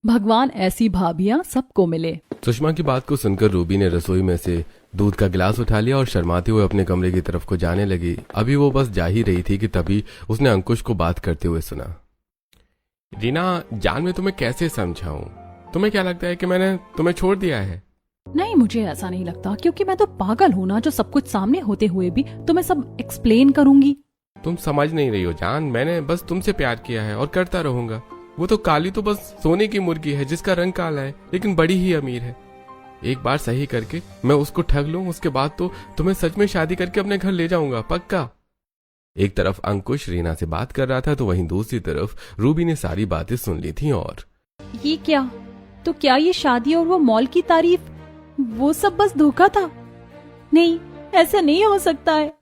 भगवान ऐसी भाभियां सबको मिले। सुषमा की बात को सुनकर रूबी ने रसोई में से दूध का गिलास उठा लिया और शर्माते हुए अपने कमरे की तरफ को जाने लगी। अभी वो बस जा ही रही थी कि तभी उसने अंकुश को बात करते हुए सुना। रीना जान, मैं तुम्हें कैसे समझाऊं? तुम्हें क्या लगता है कि मैंने तुम्हें छोड़ दिया है? नहीं, मुझे ऐसा नहीं लगता, क्योंकि मैं तो पागल हूं ना जो सब कुछ सामने होते हुए भी तुम्हें सब एक्सप्लेन करूंगी। तुम समझ नहीं रही हो जान, मैंने बस तुमसे प्यार किया है और करता रहूंगा। वो तो काली तो बस सोने की मुर्गी है जिसका रंग काला है लेकिन बड़ी ही अमीर है। एक बार सही करके मैं उसको ठग लूं, उसके बाद तो तुम्हें सच में शादी करके अपने घर ले जाऊंगा, पक्का। एक तरफ अंकुश रीना से बात कर रहा था तो वहीं दूसरी तरफ रूबी ने सारी बातें सुन ली थी। और ये क्या? तो क्या ये शादी और वो मॉल की तारीफ, वो सब बस धोखा था? नहीं, ऐसा नहीं हो सकता है।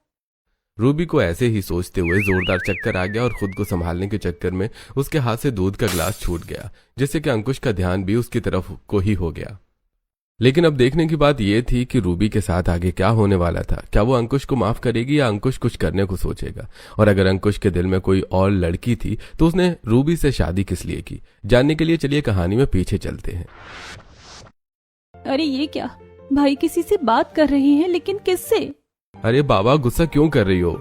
रूबी को ऐसे ही सोचते हुए जोरदार चक्कर आ गया और खुद को संभालने के चक्कर में उसके हाथ से दूध का गिलास छूट गया, जिससे कि अंकुश का ध्यान भी उसकी तरफ को ही हो गया। लेकिन अब देखने की बात यह थी कि रूबी के साथ आगे क्या होने वाला था। क्या वो अंकुश को माफ करेगी या अंकुश कुछ करने को सोचेगा? और अगर अंकुश के दिल में कोई और लड़की थी तो उसने रूबी से शादी किस लिए की? जानने के लिए चलिए कहानी में पीछे चलते हैं। अरे ये क्या, भाई किसी से बात कर रहे हैं, लेकिन किससे? अरे बाबा, गुस्सा क्यों कर रही हो?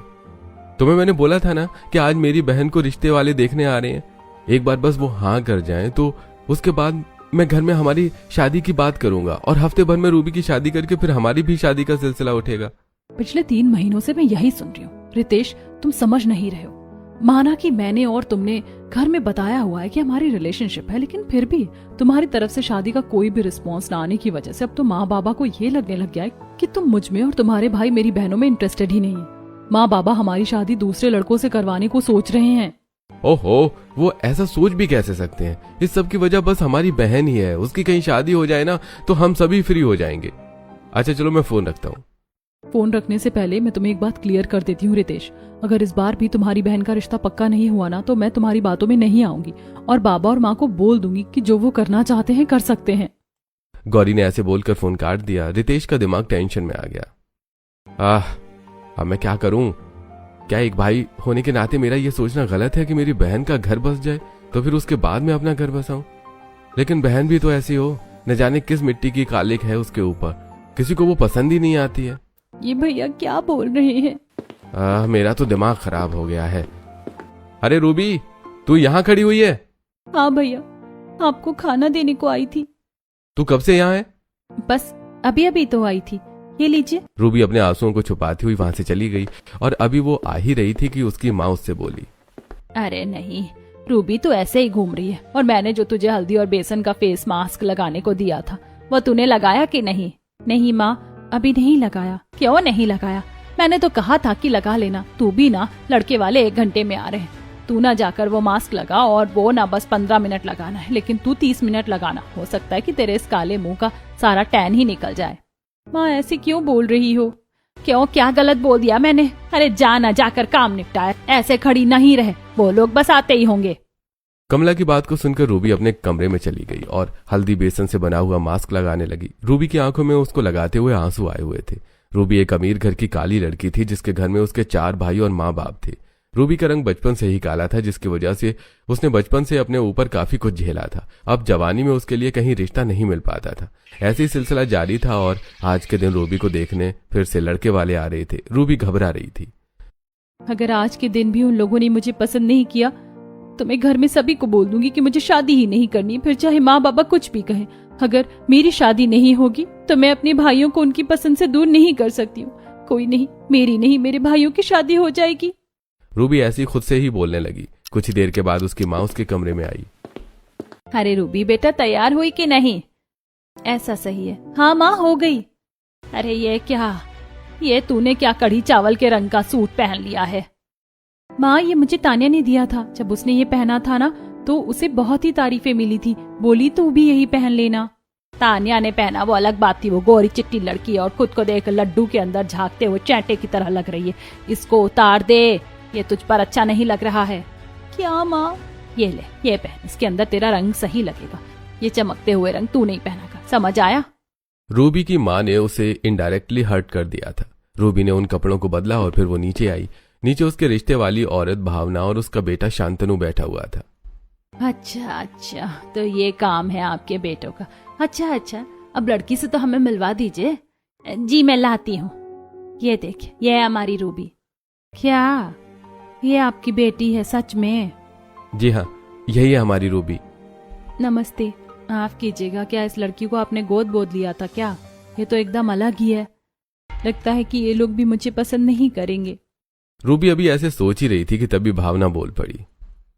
तुम्हें मैंने बोला था ना कि आज मेरी बहन को रिश्ते वाले देखने आ रहे हैं। एक बार बस वो हाँ कर जाएं तो उसके बाद मैं घर में हमारी शादी की बात करूंगा और हफ्ते भर में रूबी की शादी करके फिर हमारी भी शादी का सिलसिला उठेगा। पिछले 3 महीनों से मैं यही सुन रही हूँ। रितेश, तुम समझ नहीं रहे हो। माना कि मैंने और तुमने घर में बताया हुआ है कि हमारी रिलेशनशिप है, लेकिन फिर भी तुम्हारी तरफ से शादी का कोई भी रिस्पॉन्स ना आने की वजह से अब तो माँ बाबा को ये लगने लग गया है कि तुम मुझ में और तुम्हारे भाई मेरी बहनों में इंटरेस्टेड ही नहीं है। माँ बाबा हमारी शादी दूसरे लड़कों से करवाने को सोच रहे हैं। ओहो, वो ऐसा सोच भी कैसे सकते हैं? इस सब की वजह बस हमारी बहन ही है। उसकी कहीं शादी हो जाए ना तो हम सभी फ्री हो जाएंगे। अच्छा चलो, मैं फोन रखता हूँ। फोन रखने से पहले मैं तुम्हें एक बात क्लियर कर देती हूँ रितेश, अगर इस बार भी तुम्हारी बहन का रिश्ता पक्का नहीं हुआ ना तो मैं तुम्हारी बातों में नहीं आऊंगी और बाबा और माँ को बोल दूंगी कि जो वो करना चाहते हैं कर सकते हैं। गौरी ने ऐसे बोलकर फोन काट दिया। रितेश का दिमाग टेंशन में आ गया। अब मैं क्या करूं? क्या एक भाई होने के नाते मेरा ये सोचना गलत है कि मेरी बहन का घर बस जाए तो फिर उसके बाद मैं अपना घर बसाऊं? लेकिन बहन भी तो ऐसी हो, न जाने किस मिट्टी की कालिक है उसके ऊपर, किसी को वो पसंद ही नहीं आती है। ये भैया क्या बोल रहे हैं? मेरा तो दिमाग खराब हो गया है। अरे रूबी, तू यहाँ खड़ी हुई है? हाँ भैया, आपको खाना देने को आई थी। तू कब से यहाँ है? बस अभी अभी तो आई थी, ये लीजिए। रूबी अपने आंसुओं को छुपाती हुई वहां से चली गई और अभी वो आ ही रही थी कि उसकी माँ उससे बोली, अरे नहीं, रूबी तो ऐसे ही घूम रही है और मैंने जो तुझे हल्दी और बेसन का फेस मास्क लगाने को दिया था वो तूने लगाया कि नहीं? नहीं माँ, अभी नहीं लगाया। क्यों नहीं लगाया? मैंने तो कहा था कि लगा लेना। तू भी ना, लड़के वाले 1 घंटे में आ रहे हैं। तू ना जाकर वो मास्क लगा, और वो ना बस 15 मिनट लगाना है, लेकिन तू 30 मिनट लगाना। हो सकता है कि तेरे इस काले मुंह का सारा टैन ही निकल जाए। माँ ऐसे क्यों बोल रही हो? क्यों, क्या गलत बोल दिया मैंने? अरे जाना, जाकर काम निपटाए, ऐसे खड़ी नहीं रहे, वो लोग बस आते ही होंगे। कमला की बात को सुनकर रूबी अपने कमरे में चली गई और हल्दी बेसन से बना हुआ मास्क लगाने लगी। रूबी की आंखों में उसको लगाते हुए आंसू आए हुए थे। रूबी एक अमीर घर की काली लड़की थी जिसके घर में उसके 4 भाई और माँ बाप थे। रूबी का रंग बचपन से ही काला था, जिसकी वजह से उसने बचपन से अपने ऊपर काफी कुछ झेला था। अब जवानी में उसके लिए कहीं रिश्ता नहीं मिल पाता था। ऐसे ही सिलसिला जारी था और आज के दिन रूबी को देखने फिर से लड़के वाले आ रहे थे। रूबी घबरा रही थी। अगर आज के दिन भी उन लोगों ने मुझे पसंद नहीं किया तो मैं घर में सभी को बोल दूंगी कि मुझे शादी ही नहीं करनी, फिर चाहे माँ बाबा कुछ भी कहें। अगर मेरी शादी नहीं होगी तो मैं अपने भाइयों को उनकी पसंद से दूर नहीं कर सकती हूँ। कोई नहीं, मेरी नहीं, मेरे भाइयों की शादी हो जाएगी। रूबी ऐसी खुद से ही बोलने लगी। कुछ ही देर के बाद उसकी माँ उसके कमरे में आई। अरे रूबी बेटा, तैयार हुई कि नहीं? ऐसा सही है। हाँ माँ, हो गई। अरे ये क्या, ये तूने क्या कढ़ी चावल के रंग का सूट पहन लिया है? माँ, ये मुझे तानिया ने दिया था। जब उसने ये पहना था ना तो उसे बहुत ही तारीफें मिली थी, बोली तू भी यही पहन लेना। तानिया ने पहना वो अलग बात थी, वो गोरी चिट्टी लड़की है और खुद को देख लड्डू के अंदर झांकते हुए चैंटे की तरह लग रही है। इसको उतार दे, ये तुझ पर अच्छा नहीं लग रहा है। क्या माँ? ये ले, ये पहन, इसके अंदर तेरा रंग सही लगेगा। ये चमकते हुए रंग तू नहीं पहना कर, समझ आया? रूबी की माँ ने उसे इनडायरेक्टली हर्ट कर दिया था। रूबी ने उन कपड़ों को बदला और फिर वो नीचे आई। नीचे उसके रिश्ते वाली औरत भावना और उसका बेटा शांतनु बैठा हुआ था। अच्छा अच्छा, तो ये काम है आपके बेटों का। अच्छा अच्छा, अब लड़की से तो हमें मिलवा दीजिए। जी मैं लाती हूँ। ये देखिए, ये है हमारी रूबी। क्या ये आपकी बेटी है सच में? जी हाँ, यही है हमारी रूबी। नमस्ते। माफ कीजिएगा, क्या इस लड़की को आपने गोद लिया था क्या? ये तो एकदम अलग ही है। लगता है कि ये लोग भी मुझे पसंद नहीं करेंगे। रूबी अभी ऐसे सोच ही रही थी कि तभी भावना बोल पड़ी।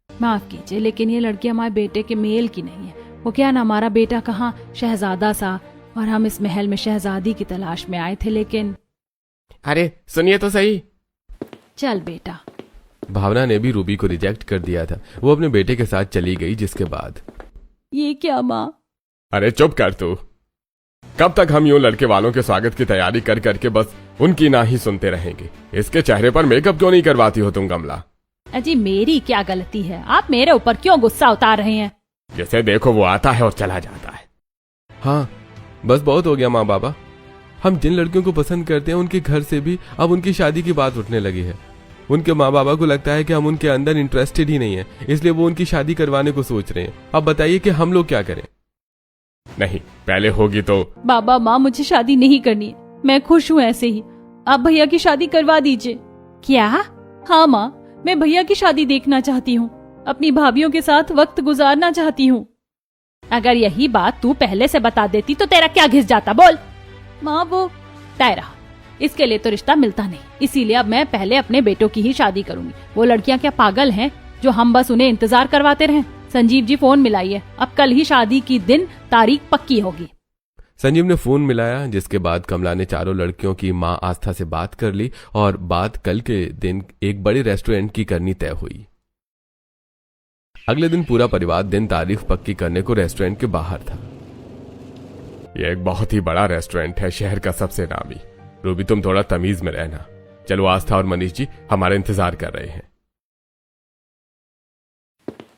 माफ कीजिए, लेकिन ये लड़की हमारे बेटे के मेल की नहीं है। वो क्या ना, हमारा बेटा कहाँ शहजादा सा, और हम इस महल में शहजादी की तलाश में आए थे। लेकिन अरे सुनिए तो सही। चल बेटा। भावना ने भी रूबी को रिजेक्ट कर दिया था। वो अपने बेटे के साथ चली गई, जिसके बाद ये क्या माँ? अरे चुप कर तू। कब तक हम यूं लड़के वालों के स्वागत की तैयारी कर करके बस उनकी ना ही सुनते रहेंगे? इसके चेहरे पर मेकअप क्यों नहीं करवाती हो तुम कमला? अजी मेरी क्या गलती है? आप मेरे ऊपर क्यों गुस्सा उतार रहे हैं? जैसे देखो वो आता है और चला जाता है। हाँ बस बहुत हो गया माँ बाबा। हम जिन लड़कियों को पसंद करते हैं उनके घर से भी अब उनकी शादी की बात उठने लगी है। उनके माँ बाबा को लगता है कि हम उनके अंदर इंटरेस्टेड ही नहीं है, इसलिए वो उनकी शादी करवाने को सोच रहे हैं। अब बताइए कि हम लोग क्या करें? नहीं, पहले होगी तो। बाबा माँ, मुझे शादी नहीं करनी है, मैं खुश हूँ ऐसे ही। आप भैया की शादी करवा दीजिए। क्या? हाँ माँ, मैं भैया की शादी देखना चाहती हूँ, अपनी भाभीियों के साथ वक्त गुजारना चाहती हूँ। अगर यही बात तू पहले से बता देती तो तेरा क्या घिस जाता? बोल। माँ वो तायरा, इसके लिए तो रिश्ता मिलता नहीं, इसीलिए अब मैं पहले अपने बेटों की ही शादी करूंगी। वो लड़कियां क्या पागल हैं जो हम बस उन्हें इंतजार करवाते रहें? संजीव जी फोन मिलाइए, अब कल ही शादी की दिन तारीख पक्की होगी। संजीव ने फोन मिलाया, जिसके बाद कमला ने चारों लड़कियों की मां आस्था से बात कर ली और बात कल के दिन एक बड़े रेस्टोरेंट की करनी तय हुई। अगले दिन पूरा परिवार दिन तारीख पक्की करने को रेस्टोरेंट के बाहर था। यह एक बहुत ही बड़ा रेस्टोरेंट है, शहर का सबसे नामी। रूबी तुम थोड़ा तमीज में रहना। चलो, आस्था और मनीष जी हमारा इंतजार कर रहे हैं।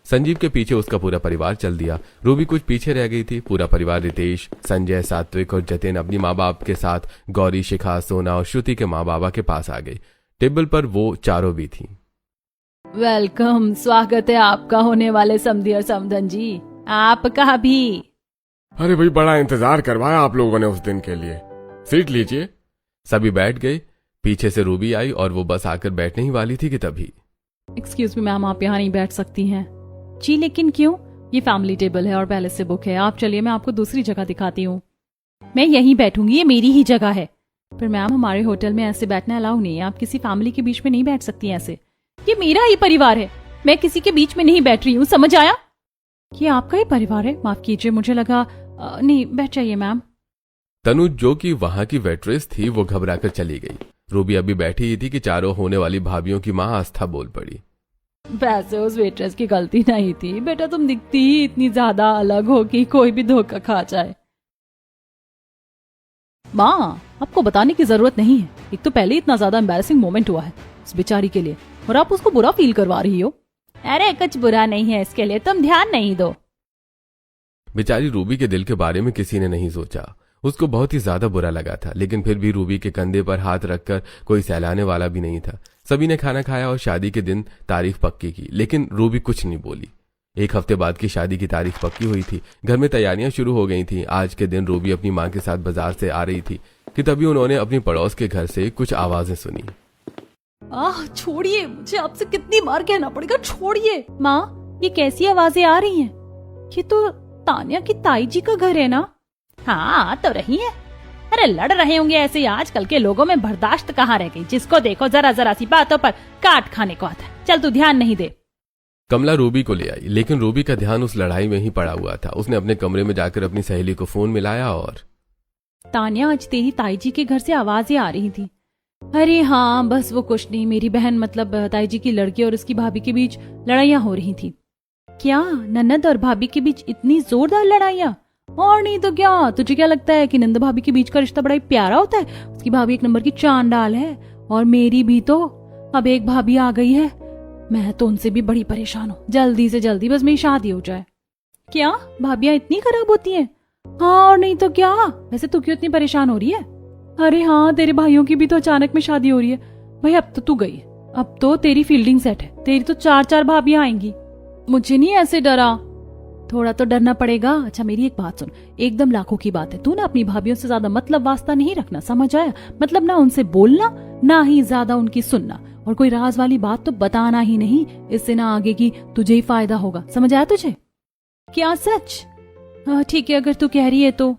संजीव के पीछे उसका पूरा परिवार चल दिया। रूबी कुछ पीछे रह गई थी। पूरा परिवार रितेश, संजय, सात्विक और जतिन अपनी माँ बाप के साथ गौरी, शिखा, सोना और श्रुति के माँ बाबा के पास आ गई। टेबल पर वो चारों भी थी। वेलकम, स्वागत है आपका होने वाले समधी और समधन जी, आपका भी। अरे भाई, बड़ा इंतजार करवाया आप लोगों ने उस दिन के लिए। सीट लीजिए। सभी बैठ गए। पीछे से रूबी आई और वो बस आकर बैठने ही वाली थी कि तभी। एक्सक्यूज मी मैम, आप यहाँ नहीं बैठ सकती हैं। जी लेकिन क्यों? ये फैमिली टेबल है और पहले से बुक है। आप चलिए, मैं आपको दूसरी जगह दिखाती हूँ। मैं यहीं बैठूंगी, ये मेरी ही जगह है। पर मैम, हमारे होटल में ऐसे बैठना अलाउ नहीं है। आप किसी फैमिली के बीच में नहीं बैठ सकती ऐसे। ये मेरा ही परिवार है, मैं किसी के बीच में नहीं बैठ रही हूँ, समझ आया? ये आपका ही परिवार है? माफ कीजिए, मुझे लगा नहीं, बैठ जाइए मैम। तनु, जो कि वहां की वेट्रेस थी, वो घबराकर चली गई। रूबी अभी बैठी ही थी कि चारों होने वाली भाभियों की माँ आस्था बोल पड़ी। वैसे उस वेट्रेस की गलती नहीं थी बेटा, तुम दिखती ही इतनी ज्यादा अलग हो कि कोई भी धोखा खा जाए। माँ, आपको बताने की जरूरत नहीं है। एक तो पहले इतना ज्यादा एम्बैरेसिंग मोमेंट हुआ है उस बेचारी के लिए, और आप उसको बुरा फील करवा रही हो। अरे कुछ बुरा नहीं है इसके लिए, तुम ध्यान नहीं दो। बेचारी रूबी के दिल के बारे में किसी ने नहीं सोचा। उसको बहुत ही ज्यादा बुरा लगा था, लेकिन फिर भी रूबी के कंधे पर हाथ रखकर कोई सहलाने वाला भी नहीं था। सभी ने खाना खाया और शादी के दिन तारीख पक्की की, लेकिन रूबी कुछ नहीं बोली। एक हफ्ते बाद की शादी की तारीख पक्की हुई थी। घर में तैयारियां शुरू हो गई थी। आज के दिन रूबी अपनी माँ के साथ बाजार से आ रही थी कि तभी उन्होंने अपनी पड़ोस के घर से कुछ आवाजें सुनी। छोड़िए, मुझे आपसे कितनी बार कहना पड़ेगा, छोड़िए। माँ, ये कैसी आवाजें आ रही हैं? ये तो तान्या की ताई जी का घर है ना? हाँ तो रही है। अरे लड़ रहे होंगे ऐसे ही। आजकल के लोगों में बर्दाश्त कहाँ रह गई? जिसको देखो जरा जरा सी बातों पर काट खाने को आता है। चल तू ध्यान नहीं दे। कमला रूबी को ले आई, लेकिन रूबी का ध्यान उस लड़ाई में ही पड़ा हुआ था। उसने अपने कमरे में जाकर अपनी सहेली को फोन मिलाया और तान्या, आज तेरी ताई जी के घर से आवाजें आ रही थी। अरे हाँ, बस वो कुछ नहीं, मेरी बहन मतलब ताई जी की लड़की और उसकी भाभी के बीच लड़ाइयाँ हो रही थी। क्या ननद और भाभी के बीच इतनी जोरदार लड़ाइयाँ? और नहीं तो क्या। तुझे क्या लगता है कि नंद भाभी के बीच का रिश्ता बड़ा ही प्यारा होता है? उसकी भाभी एक नंबर की चांडाल है, और मेरी भी तो अब एक भाभी आ गई है। मैं तो उनसे भी बड़ी परेशान हूँ। जल्दी से जल्दी बस मेरी शादी हो जाए। क्या भाभियां इतनी खराब होती हैं? हाँ और नहीं तो क्या। वैसे तू क्यों इतनी परेशान हो रही है? अरे हाँ, तेरे भाइयों की भी तो अचानक में शादी हो रही है। भाई अब तो तू गई, अब तो तेरी फील्डिंग सेट है। तेरी तो 4-4 भाभियां आएंगी। मुझे नहीं ऐसे डरा। थोड़ा तो डरना पड़ेगा। अच्छा मेरी एक बात सुन, एकदम लाखों की बात है, तू ना अपनी भाभीियों से ज्यादा मतलब वास्ता नहीं रखना, समझ आया? मतलब ना उनसे बोलना, ना ही ज्यादा उनकी सुनना, और कोई राज वाली बात तो बताना ही नहीं, इससे ना आगे की तुझे ही फायदा होगा, समझ आया तुझे? क्या सच? हाँ ठीक है, अगर तू कह रही है तो।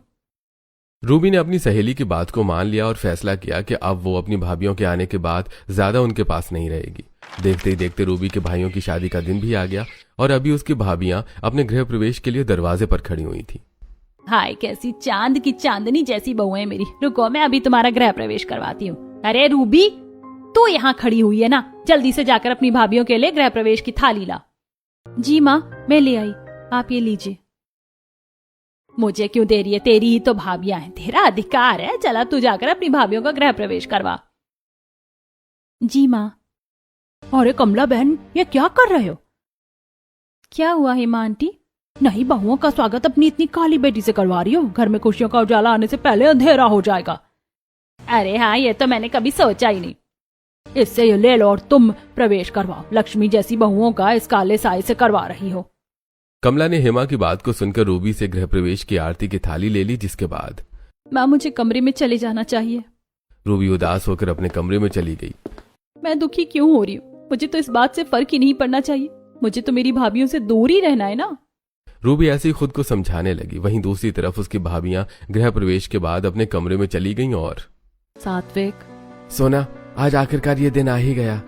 रूबी ने अपनी सहेली की बात को मान लिया और फैसला किया कि अब वो अपनी भाभीियों के आने के बाद ज्यादा उनके पास नहीं रहेगी। देखते ही देखते रूबी के भाइयों की शादी का दिन भी आ गया और अभी उसकी भाभियां अपने गृह प्रवेश के लिए दरवाजे पर खड़ी हुई थी। हाय कैसी चांद की चांदनी जैसी बहू है मेरी, रुको मैं अभी तुम्हारा गृह प्रवेश करवाती हूँ। अरे रूबी तू यहाँ खड़ी हुई है ना, जल्दी से जाकर अपनी भाभीियों के लिए गृह प्रवेश की थाली ला। जी माँ मैं ले आई, आप ये लीजिए। मुझे क्यों दे रही है, तेरी ही तो भाभियां हैं, तेरा अधिकार है, चला तू जाकर अपनी भाभीियों का गृह प्रवेश करवा। जी माँ। अरे कमला बहन ये क्या कर रहे हो? क्या हुआ हेमा आंटी? नहीं बहुओं का स्वागत अपनी इतनी काली बेटी से करवा रही हो, घर में खुशियों का उजाला आने से पहले अंधेरा हो जाएगा। अरे हाँ ये तो मैंने कभी सोचा ही नहीं, इससे ये ले लो और तुम प्रवेश करवाओ, लक्ष्मी जैसी बहुओं का इस काले साए से करवा रही हो। कमला ने हेमा की बात को सुनकर रूबी से गृह प्रवेश की आरती की थाली ले ली, जिसके बाद माँ मुझे कमरे में चले जाना चाहिए। रूबी उदास होकर अपने कमरे में चली गई। मैं दुखी क्यों हो रही हूँ, मुझे तो इस बात से फर्क ही नहीं पड़ना चाहिए, मुझे तो मेरी भाभीियों से दूर ही रहना है ना। रूबी ऐसे ही खुद को समझाने लगी। वहीं दूसरी तरफ उसकी भाभियां गृह प्रवेश के बाद अपने कमरे में चली गईं और सात्विक सोना आज आखिरकार ये दिन आ ही गया।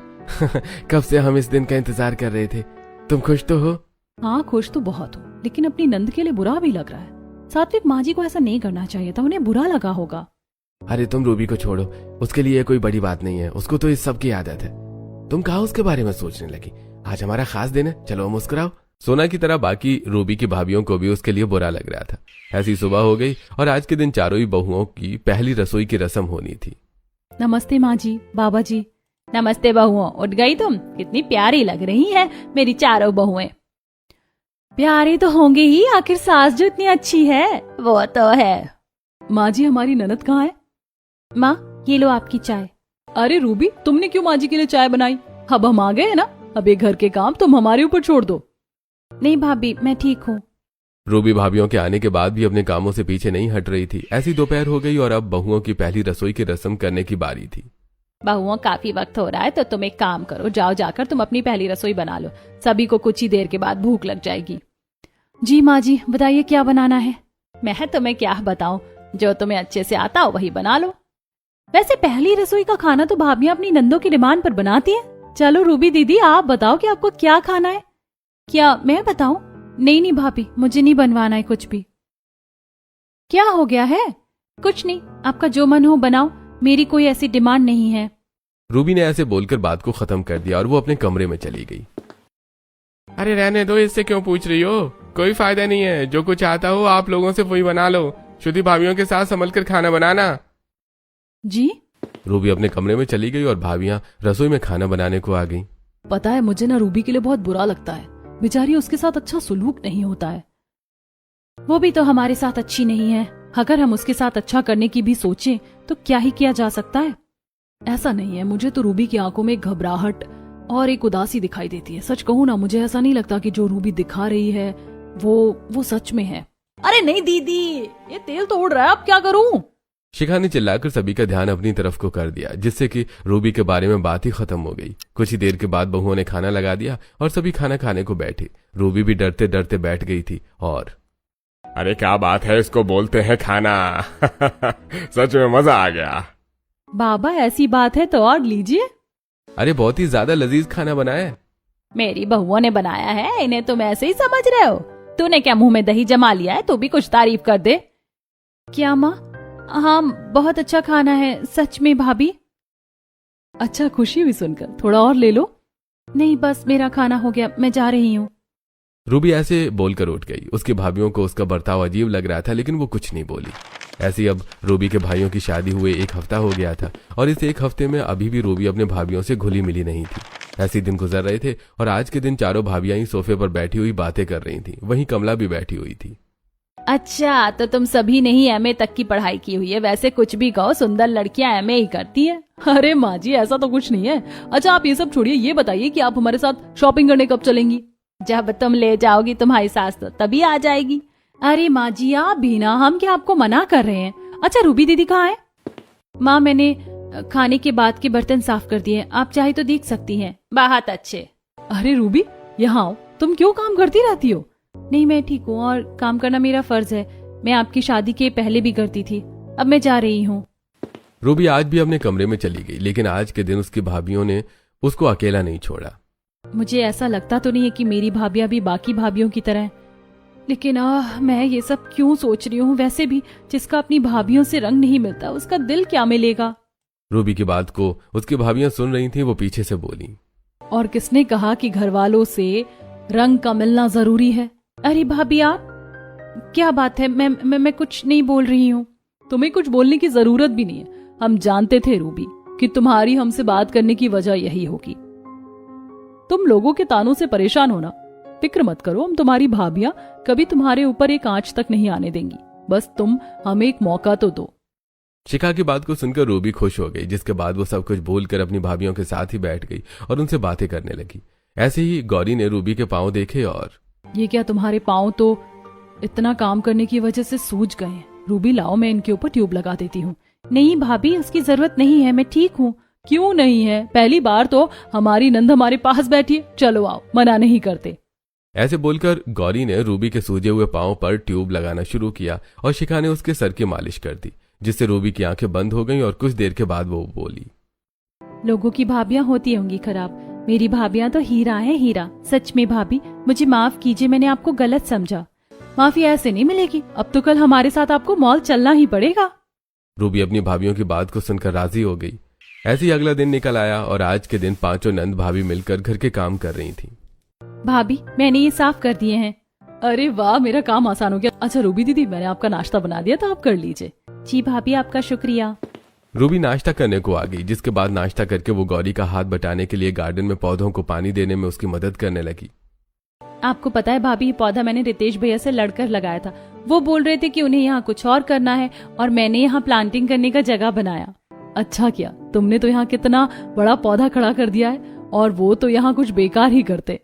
कब से हम इस दिन का इंतजार कर रहे थे, तुम खुश तो हो? हाँ खुश तो बहुत हूँ, लेकिन अपनी नंद के लिए बुरा भी लग रहा है। सात्विक माँ जी को ऐसा नहीं करना चाहिए था, उन्हें बुरा लगा होगा। अरे तुम रूबी को छोड़ो, उसके लिए कोई बड़ी बात नहीं है, उसको तो इस सब की आदत है। तुम कहाँ उसके बारे में सोचने लगी? आज हमारा खास दिन है, चलो मुस्कुराओ। सोना की तरह बाकी रूबी की भाभीियों को भी उसके लिए बुरा लग रहा था। ऐसी सुबह हो गई और आज के दिन चारों ही बहुओं की पहली रसोई की रस्म होनी थी। नमस्ते माँ जी, बाबा जी। नमस्ते बहुओं, उठ गई तुम? कितनी प्यारी लग रही है मेरी चारों बहुएं। प्यारी तो होंगी ही, आखिर सास जो इतनी अच्छी है। वो तो है। माँ जी हमारी ननद कहाँ है? माँ ये लो आपकी चाय। अरे रूबी तुमने क्यों माँ जी के लिए चाय बनाई? अब हम आ गए ना, अब ये घर के काम तुम हमारे ऊपर छोड़ दो। नहीं भाभी मैं ठीक हूँ। रूबी भाभीियों के आने के बाद भी अपने कामों से पीछे नहीं हट रही थी। ऐसी दोपहर हो गई और अब बहुओं की पहली रसोई की रस्म करने की बारी थी। बहुओं काफी वक्त हो रहा है तो तुम एक काम करो, जाओ जाकर तुम अपनी पहली रसोई बना लो, सभी को कुछ ही देर के बाद भूख लग जाएगी। जी माँ जी बताइए क्या बनाना है? मैं तुम्हें क्या बताऊं, जो तुम्हें अच्छे से आता हो वही बना लो। वैसे पहली रसोई का खाना तो भाभियां अपनी नंदों की डिमांड पर बनाती हैं। चलो रूबी दीदी आप बताओ कि आपको क्या खाना है? क्या मैं बताऊं? नहीं नहीं भाभी मुझे नहीं बनवाना है कुछ भी। क्या हो गया है? कुछ नहीं, आपका जो मन हो बनाओ, मेरी कोई ऐसी डिमांड नहीं है। रूबी ने ऐसे बोलकर बात को खत्म कर दिया और वो अपने कमरे में चली गई। अरे रहने दो, इससे क्यों पूछ रही हो, कोई फायदा नहीं है, जो कुछ आता हो आप लोगों से वही बना लो, शुद्धि भाभीियों के साथ संभल कर खाना बनाना। जी? रूबी अपने कमरे में चली गई और भाभियां रसोई में खाना बनाने को आ गईं। पता है मुझे ना रूबी के लिए बहुत बुरा लगता है, बेचारी उसके साथ अच्छा सुलूक नहीं होता है। वो भी तो हमारे साथ अच्छी नहीं है, अगर हम उसके साथ अच्छा करने की भी सोचें तो क्या ही किया जा सकता है। ऐसा नहीं है, मुझे तो रूबी की आंखों में घबराहट और एक उदासी दिखाई देती है। सच कहूँ ना, मुझे ऐसा नहीं लगता कि जो रूबी दिखा रही है वो सच में है। अरे नहीं दीदी, ये तेल तो उड़ रहा है, अब क्या करूं? शिखा ने चिल्लाकर सभी का ध्यान अपनी तरफ को कर दिया, जिससे कि रूबी के बारे में बात ही खत्म हो गई। कुछ ही देर के बाद बहुओं ने खाना लगा दिया और सभी खाना खाने को बैठे। रूबी भी डरते डरते बैठ गई थी और अरे क्या बात है, इसको बोलते हैं खाना। सच में मजा आ गया। बाबा ऐसी बात है तो और लीजिए। अरे बहुत ही ज्यादा लजीज खाना बनाया है। मेरी बहुओं ने बनाया है, इन्हें तुम ऐसे ही समझ रहे हो? तूने क्या मुंह में दही जमा लिया है, तू भी कुछ तारीफ कर दे। क्या माँ? हाँ बहुत अच्छा खाना है सच में भाभी। अच्छा खुशी हुई सुनकर, थोड़ा और ले लो। नहीं बस मेरा खाना हो गया, मैं जा रही हूँ। रूबी ऐसे बोलकर उठ गई। उसकी भाभीियों को उसका बर्ताव अजीब लग रहा था, लेकिन वो कुछ नहीं बोली। ऐसी अब रूबी के भाइयों की शादी हुए 1 हफ्ता हो गया था और इस 1 हफ्ते में अभी भी रूबी अपने भाभीियों से घुली मिली नहीं थी। ऐसे दिन गुजर रहे थे और आज के दिन चारों भाभियां ही सोफे पर बैठी हुई बातें कर रही थी। वहीं कमला भी बैठी हुई थी। अच्छा तो तुम सभी ने ही एमए तक की पढ़ाई की हुई है, वैसे कुछ भी कहो सुंदर लड़कियां एमए ही करती हैं। अरे माँ जी ऐसा तो कुछ नहीं है। अच्छा आप ये सब छोड़िए, ये बताइए कि आप हमारे साथ शॉपिंग करने कब चलेंगी? जब तुम ले जाओगी तुम्हारी सास तो तभी आ जाएगी। अरे माँ जी आप भी ना, हम क्या आपको मना कर रहे हैं। अच्छा रूबी दीदी कहाँ है? माँ मैंने खाने के बाद के बर्तन साफ कर दिए, आप चाहे तो देख सकती हैं। बहुत अच्छे। अरे रूबी यहाँ आओ, तुम क्यों काम करती रहती हो? नहीं मैं ठीक हूँ और काम करना मेरा फर्ज है, मैं आपकी शादी के पहले भी करती थी, अब मैं जा रही हूँ। रूबी आज भी अपने कमरे में चली गई, लेकिन आज के दिन उसकी भाभियों ने उसको अकेला नहीं छोड़ा। मुझे ऐसा लगता तो नहीं है कि मेरी भाभियां भी बाकी भाभियों की तरह हैं, लेकिन मैं ये सब क्यों सोच रही हूँ। वैसे भी जिसका अपनी भाभियों से रंग नहीं मिलता उसका दिल क्या मिलेगा। रूबी की बात को उसकी भाभियां सुन रही थीं, वो पीछे से बोली, और किसने कहा कि घर वालों से रंग का मिलना जरूरी है? अरे भाभी आप क्या बात है, मैं कुछ नहीं बोल रही हूँ। तुम्हें कुछ बोलने की जरूरत भी नहीं है, हम जानते थे रूबी कि तुम्हारी हमसे बात करने की वजह यही होगी। तुम लोगों के तानों से परेशान होना, फिक्र मत करो, हम तुम्हारी भाभियां कभी तुम्हारे ऊपर एक आंच तक नहीं आने देंगी, बस तुम हमें एक मौका तो दो। शिखा की बात को सुनकर रूबी खुश हो गई, जिसके बाद वो सब कुछ भूलकर अपनी भाभियों के साथ ही बैठ गई और उनसे बातें करने लगी। ऐसे ही गौरी ने रूबी के पांव देखे और ये क्या तुम्हारे पांव तो इतना काम करने की वजह से सूज गए हैं। रूबी लाओ मैं इनके ऊपर ट्यूब लगा देती हूँ। नहीं भाभी उसकी जरूरत नहीं है, मैं ठीक हूँ। क्यों नहीं है, पहली बार तो हमारी नंद हमारे पास बैठी है, चलो आओ, मना नहीं करते। ऐसे बोलकर गौरी ने रूबी के सूजे हुए पांव पर ट्यूब लगाना शुरू किया और शिखा ने उसके सर की मालिश कर दी, जिससे रूबी की आंखें बंद हो गईं और कुछ देर के बाद वो बोली, लोगों की भाभियां होती होंगी खराब, मेरी भाभियां तो हीरा है हीरा। सच में भाभी मुझे माफ कीजिए, मैंने आपको गलत समझा। माफी ऐसे नहीं मिलेगी, अब तो कल हमारे साथ आपको मॉल चलना ही पड़ेगा। रूबी अपनी भाभियों की बात को सुनकर राजी हो गई। ऐसे ही अगला दिन निकल आया और आज के दिन पांचों नंद भाभी मिलकर घर के काम कर रही थीं। भाभी मैंने ये साफ कर दिए हैं। अरे वाह मेरा काम आसान हो गया। अच्छा रूबी दीदी मैंने आपका नाश्ता बना दिया था, आप कर लीजिए। जी भाभी आपका शुक्रिया। रूबी नाश्ता करने को आ गई, जिसके बाद नाश्ता करके वो गौरी का हाथ बटाने के लिए गार्डन में पौधों को पानी देने में उसकी मदद करने लगी। आपको पता है भाभी, ये पौधा मैंने रितेश भैया से लड़कर लगाया था। वो बोल रहे थे कि उन्हें यहाँ कुछ और करना है और मैंने यहाँ प्लांटिंग करने का जगह बनाया। अच्छा किया, तुमने तो यहाँ कितना बड़ा पौधा खड़ा कर दिया है और वो तो यहाँ कुछ बेकार ही करते।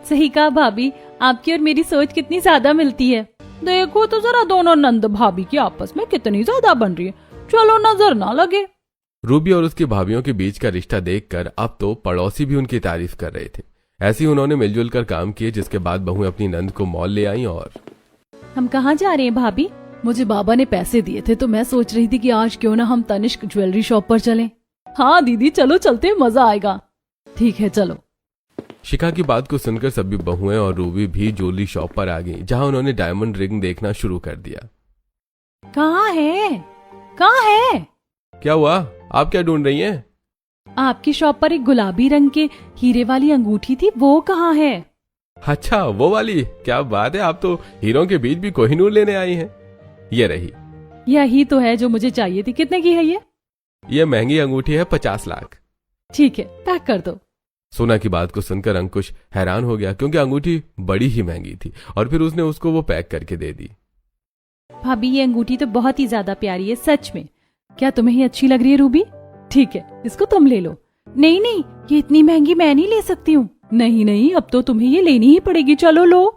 सही कहा भाभी, आपकी और मेरी सोच कितनी ज्यादा मिलती है। देखो तो जरा दोनों नंद भाभी की आपस में कितनी ज्यादा बन रही है, चलो नजर ना लगे। रूबी और उसकी भाभियों के बीच का रिश्ता देखकर अब तो पड़ोसी भी उनकी तारीफ कर रहे थे। ऐसे ही उन्होंने मिलजुल कर काम किए, जिसके बाद बहुएं अपनी नंद को मॉल ले आई। और हम कहाँ जा रहे हैं भाभी? मुझे बाबा ने पैसे दिए थे तो मैं सोच रही थी कि आज क्यों ना हम तनिष्क ज्वेलरी शॉप पर चलें। हाँ दीदी चलो चलते, मजा आएगा। ठीक है चलो। शिखा की बात को सुनकर सभी बहुएं और रूबी भी ज्वेलरी शॉप पर आ गई, जहां उन्होंने डायमंड रिंग देखना शुरू कर दिया। कहाँ है, कहाँ है? क्या हुआ, आप क्या ढूंढ रही हैं? आपकी शॉप पर एक गुलाबी रंग के हीरे वाली अंगूठी थी, वो कहाँ है? अच्छा वो वाली, क्या बात है, आप तो हीरों के बीच भी कोहिनूर लेने आई हैं। ये रही। यही तो है जो मुझे चाहिए थी। कितने की है ये? ये महंगी अंगूठी है, 50 लाख। ठीक है पैक कर दो। सोना की बात को सुनकर अंकुश हैरान हो गया, क्योंकि अंगूठी बड़ी ही महंगी थी और फिर उसने उसको वो पैक करके दे दी। भाभी ये अंगूठी तो बहुत ही ज्यादा प्यारी है, सच में। क्या तुम्हें ही अच्छी लग रही है रूबी? ठीक है इसको तुम ले लो। नहीं नहीं ये इतनी महंगी मैं नहीं ले सकती हूँ। नहीं नहीं अब तो तुम्हें ये लेनी ही पड़ेगी, चलो लो।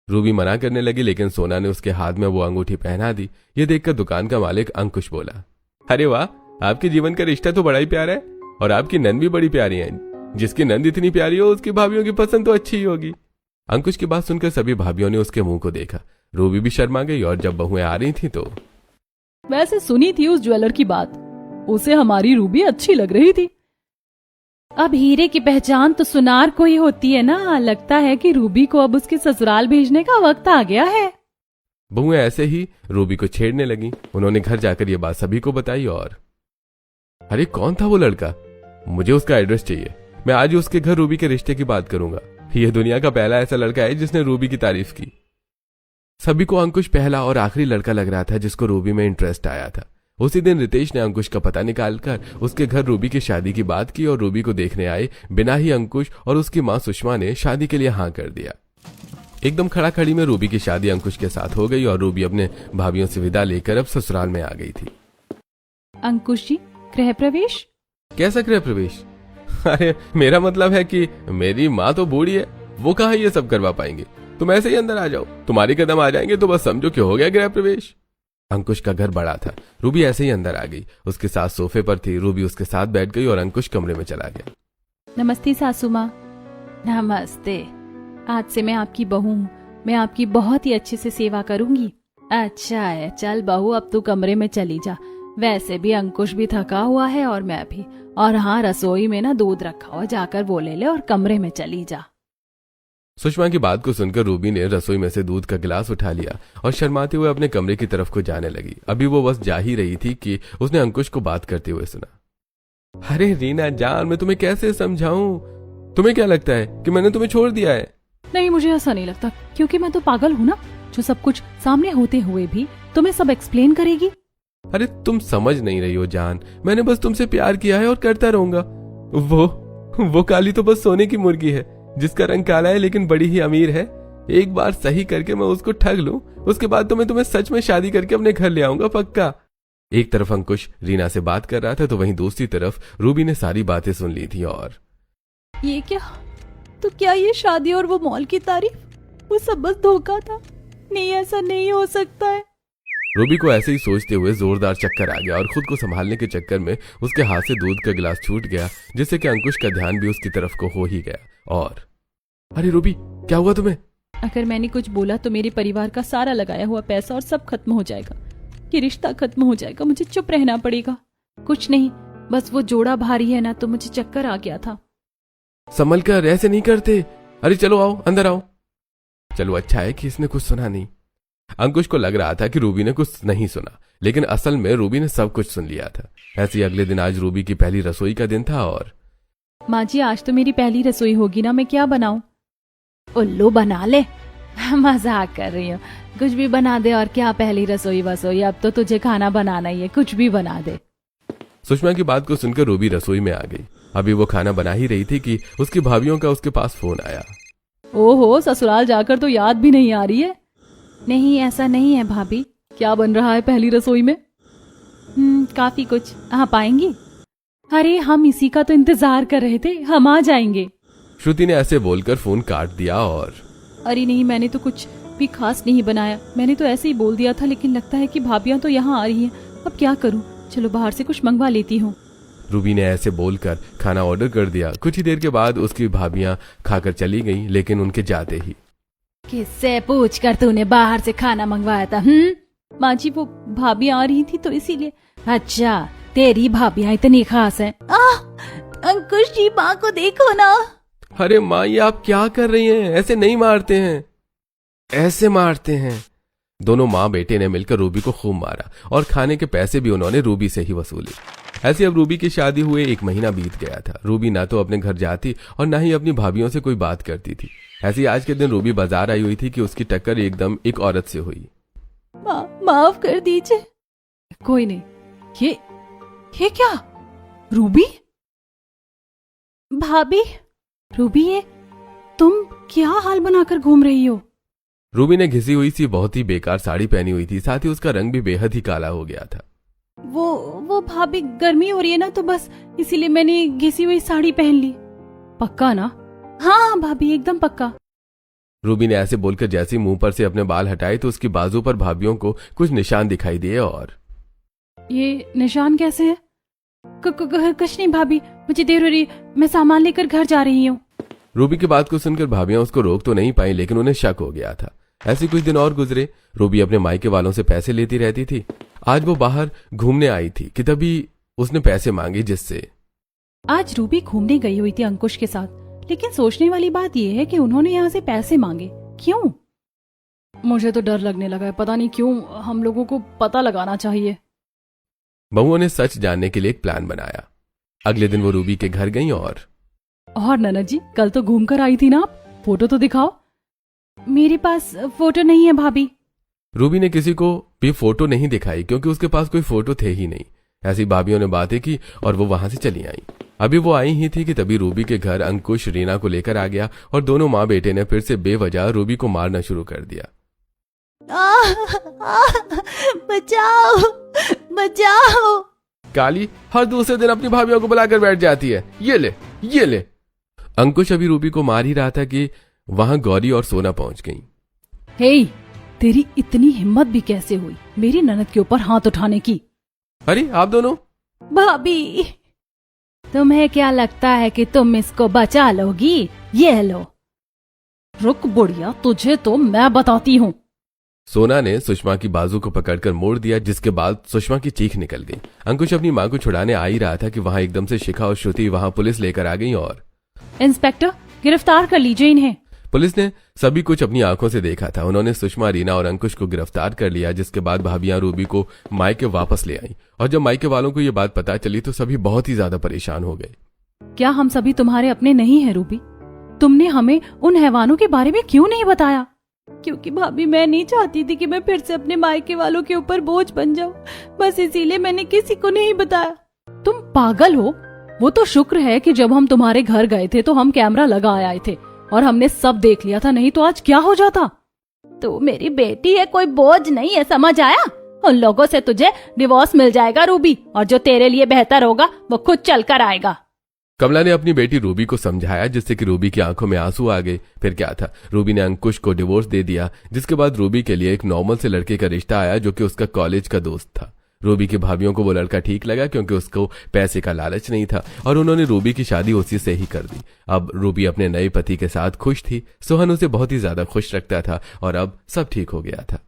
रूबी मना करने लगी, लेकिन सोना ने उसके हाथ में वो अंगूठी पहना दी। ये देखकर दुकान का मालिक अंकुश बोला, अरे वाह, आपके जीवन का रिश्ता तो बड़ा ही प्यारा है और आपकी नंद भी बड़ी प्यारी है। जिसकी नंद इतनी प्यारी हो उसकी भाभियों की पसंद तो अच्छी ही होगी। अंकुश की बात सुनकर सभी भाभियों ने उसके मुंह को देखा। रूबी भी शर्मा गई और जब बहुएं आ रही थी तो वैसे सुनी थी उस ज्वेलर की बात, उसे हमारी रूबी अच्छी लग रही थी। अब हीरे की पहचान तो सुनार को ही होती है ना। लगता है कि रूबी को अब उसके ससुराल भेजने का वक्त आ गया है। बहुएं ऐसे ही रूबी को छेड़ने लगी। उन्होंने घर जाकर ये बात सभी को बताई और अरे कौन था वो लड़का, मुझे उसका एड्रेस चाहिए, मैं आज ही उसके घर रूबी के रिश्ते की बात करूंगा। ये दुनिया का पहला ऐसा लड़का है जिसने रूबी की तारीफ की। सभी को अंकुश पहला और आखिरी लड़का लग रहा था जिसको रूबी में इंटरेस्ट आया था। उसी दिन रितेश ने अंकुश का पता निकालकर उसके घर रूबी की शादी की बात की और रूबी को देखने आए बिना ही अंकुश और उसकी मां सुषमा ने शादी के लिए हाँ कर दिया। एकदम खड़ा खड़ी में रूबी की शादी अंकुश के साथ हो गई और रूबी अपने भाभियों से विदा लेकर अब ससुराल में आ गई थी। अंकुश जी गृह प्रवेश? कैसा गृह प्रवेश? अरे मेरा मतलब है कि मेरी माँ तो बूढ़ी है, वो कहाँ ये सब करवा पाएंगे। तुम ऐसे ही अंदर आ जाओ, तुम्हारे कदम आ जाएंगे तो बस समझो कि हो गया गृह प्रवेश। अंकुश का घर बड़ा था। रूबी ऐसे ही अंदर आ गई। उसके साथ सोफे पर थी। रूबी उसके साथ बैठ गई और अंकुश कमरे में चला गया। नमस्ते सासू माँ। नमस्ते। आज से मैं आपकी बहू हूँ। मैं आपकी बहुत ही अच्छे से सेवा करूंगी। अच्छा है, चल बहू अब तू कमरे में चली जा। वैसे भी अंकुश भी थका हुआ है और मैं भी। और हाँ, रसोई में ना दूध रखा हुआ, जाकर वो ले ले और कमरे में चली जा। सुषमा की बात को सुनकर रूबी ने रसोई में से दूध का गिलास उठा लिया और शर्माते हुए अपने कमरे की तरफ को जाने लगी। अभी वो बस जा ही रही थी कि उसने अंकुश को बात करते हुए सुना। अरे रीना जान, मैं तुम्हें कैसे समझाऊं? तुम्हें क्या लगता है कि मैंने तुम्हें छोड़ दिया है? नहीं, मुझे ऐसा नहीं लगता, क्योंकि मैं तो पागल हूँ ना, जो सब कुछ सामने होते हुए भी तुम्हें सब एक्सप्लेन करेगी। अरे तुम समझ नहीं रही हो जान, मैंने बस तुमसे प्यार किया है और करता रहूंगा। वो काली तो बस सोने की मुर्गी है, जिसका रंग काला है लेकिन बड़ी ही अमीर है। एक बार सही करके मैं उसको ठग लूं, उसके बाद तो मैं तुम्हें सच में शादी करके अपने घर ले आऊंगा, पक्का। एक तरफ अंकुश रीना से बात कर रहा था तो वहीं दूसरी तरफ रूबी ने सारी बातें सुन ली थी। और ये क्या? तो क्या ये शादी और वो मॉल की तारीफ, वो सब बस धोखा था? नहीं, ऐसा नहीं हो सकता है। रूबी को ऐसे ही सोचते हुए जोरदार चक्कर आ गया और खुद को संभालने के चक्कर में उसके हाथ से दूध का गिलास छूट गया, जिससे कि अंकुश का ध्यान भी उसकी तरफ को हो ही गया। और अरे रूबी, क्या हुआ तुम्हें? अगर मैंने कुछ बोला तो मेरे परिवार का सारा लगाया हुआ पैसा और सब खत्म हो जाएगा। ये रिश्ता खत्म हो जाएगा, मुझे चुप रहना पड़ेगा। कुछ नहीं, बस वो जोड़ा भारी है ना, तो मुझे चक्कर आ गया था। संभल कर, ऐसे नहीं करते। अरे चलो आओ, अंदर आओ। चलो अच्छा है कि इसने कुछ सुना नहीं। अंकुश को लग रहा था कि रूबी ने कुछ नहीं सुना, लेकिन असल में रूबी ने सब कुछ सुन लिया था। ऐसे ही अगले दिन आज रूबी की पहली रसोई का दिन था। और माँ जी, आज तो मेरी पहली रसोई होगी ना, मैं क्या बनाऊं? उल्लू बना ले। मजाक कर रही हूँ, कुछ भी बना दे। और क्या पहली रसोई वसोई, अब तो तुझे खाना बनाना ही है, कुछ भी बना दे। सुषमा की बात को सुनकर रूबी रसोई में आ गई। अभी वो खाना बना ही रही थी कि उसकी भाभियों का उसके पास फोन आया। ओहो, ससुराल जाकर तो याद भी नहीं आ रही है। नहीं, ऐसा नहीं है भाभी। क्या बन रहा है पहली रसोई में? काफी कुछ। आप आएंगी? अरे हम इसी का तो इंतजार कर रहे थे, हम आ जाएंगे। श्रुति ने ऐसे बोलकर फोन काट दिया। और अरे नहीं, मैंने तो कुछ भी खास नहीं बनाया, मैंने तो ऐसे ही बोल दिया था, लेकिन लगता है कि भाभियां तो यहाँ आ रही हैं। अब क्या करूं? चलो बाहर से कुछ मंगवा लेती हूँ। रूबी ने ऐसे बोलकर खाना ऑर्डर कर दिया। कुछ ही देर के बाद उसकी भाभियां खाकर चली गईं, लेकिन उनके जाते ही किससे पूछ कर तूने बाहर से खाना मंगवाया था? माँ जी, वो भाभी आ रही थी तो इसीलिए। अच्छा, तेरी भाभियां इतनी खास हैं? अंकुश जी, माँ को देखो ना। अरे माँ, ये आप क्या कर रही हैं? ऐसे नहीं मारते हैं, ऐसे मारते हैं। दोनों माँ बेटे ने मिलकर रूबी को खूब मारा और खाने के पैसे भी उन्होंने रूबी से ही वसूले। ऐसे अब रूबी की शादी हुए 1 महीना बीत गया था। रूबी ना तो अपने घर जाती और ना ही अपनी भाभियों से कोई बात करती थी। ऐसी आज के दिन रूबी बाजार आई हुई थी कि उसकी टक्कर एकदम एक औरत से हुई। माफ कर दीजिए। कोई नहीं। ये क्या? रूबी? भाभी, रूबी, ये तुम क्या हाल बनाकर घूम रही हो? रूबी ने घिसी हुई सी बहुत ही बेकार साड़ी पहनी हुई थी, साथ ही उसका रंग भी बेहद ही काला हो गया था। वो भाभी, गर्मी हो रही है ना, तो बस इसीलिए मैंने घिसी हुई साड़ी पहन ली। पक्का ना? हाँ भाभी, एकदम पक्का। रूबी ने ऐसे बोलकर जैसे मुंह पर से अपने बाल हटाए तो उसकी बाजू पर भाभियों को कुछ निशान दिखाई दिए। और ये निशान कैसे है? कुछ नहीं भाभी, मुझे देर हो रही, मैं सामान लेकर घर जा रही हूँ। रूबी की बात को सुनकर भाभियां उसको रोक तो नहीं पाई, लेकिन उन्हें शक हो गया था। ऐसे कुछ दिन और गुजरे। रूबी अपने मायके वालों से पैसे लेती रहती थी। आज वो बाहर घूमने आई थी कि तभी उसने पैसे मांगे, जिससे आज रूबी घूमने गई हुई थी अंकुश के साथ, लेकिन सोचने वाली बात यह है कि उन्होंने यहाँ से पैसे मांगे क्यों? मुझे तो डर लगने लगा है, पता नहीं क्यों। हम लोगों को पता लगाना चाहिए। बहुओं ने सच जानने के लिए एक प्लान बनाया। अगले दिन वो रूबी के घर गई। और ननद जी, कल तो घूम कर आई थी ना आप, फोटो तो दिखाओ। मेरे पास फोटो नहीं है भाभी। रूबी ने किसी को भी फोटो नहीं दिखाई, क्योंकि उसके पास कोई फोटो थे ही नहीं। ऐसी भाभियों ने बातें की और वो वहां से चली आई। अभी वो आई ही थी कि तभी रूबी के घर अंकुश रीना को लेकर आ गया और दोनों माँ बेटे ने फिर से बेवजह रूबी को मारना शुरू कर दिया। बचाओ, बचाओ। काली हर दूसरे दिन अपनी भाभियों को बुलाकर बैठ जाती है। ये ले। अंकुश अभी रूबी को मार ही रहा था कि वहां गौरी और सोना पहुंच गईं। हे, तेरी इतनी हिम्मत भी कैसे हुई मेरी ननद के ऊपर हाथ उठाने की? अरे आप दोनों! भाभी, तुम्हें क्या लगता है कि तुम इसको बचा लोगी? ये लो। रुक बुढ़िया, तुझे तो मैं बताती हूँ। सोना ने सुषमा की बाजू को पकड़कर मोड़ दिया, जिसके बाद सुषमा की चीख निकल गई। अंकुश अपनी मां को छुड़ाने आ ही रहा था कि वहां एकदम से शिखा और श्रुति वहां पुलिस लेकर आ गई और इंस्पेक्टर, गिरफ्तार कर लीजिए इन्हें। पुलिस ने सभी कुछ अपनी आंखों से देखा था। उन्होंने सुषमा, रीना और अंकुश को गिरफ्तार कर लिया, जिसके बाद भाभियां रूबी को मायके वापस ले आई। और जब मायके वालों को ये बात पता चली तो सभी बहुत ही ज्यादा परेशान हो गए। क्या हम सभी तुम्हारे अपने नहीं हैं रूबी? तुमने हमें उन हैवानों के बारे में क्यों नहीं बताया? क्योंकि भाभी, मैं नहीं चाहती थी कि मैं फिर से अपने मायके वालों के ऊपर बोझ बन जाऊं। बस इसीलिए मैंने किसी को नहीं बताया। तुम पागल हो? वो तो शुक्र है कि जब हम तुम्हारे घर गए थे तो हम कैमरा लगा आए थे और हमने सब देख लिया था, नहीं तो आज क्या हो जाता। तू मेरी बेटी है, कोई बोझ नहीं है, समझ आया? उन लोगों से तुझे डिवोर्स मिल जाएगा रूबी, और जो तेरे लिए बेहतर होगा वो खुद चल कर आएगा। कमला ने अपनी बेटी रूबी को समझाया, जिससे कि रूबी की आंखों में आंसू आ गए। फिर क्या था, रूबी ने अंकुश को डिवोर्स दे दिया, जिसके बाद रूबी के लिए एक नॉर्मल से लड़के का रिश्ता आया जो कि उसका कॉलेज का दोस्त था। रूबी की भाभियों को वो लड़का ठीक लगा क्योंकि उसको पैसे का लालच नहीं था और उन्होंने रूबी की शादी उसी से ही कर दी। अब रूबी अपने नए पति के साथ खुश थी। सोहन उसे बहुत ही ज्यादा खुश रखता था और अब सब ठीक हो गया था।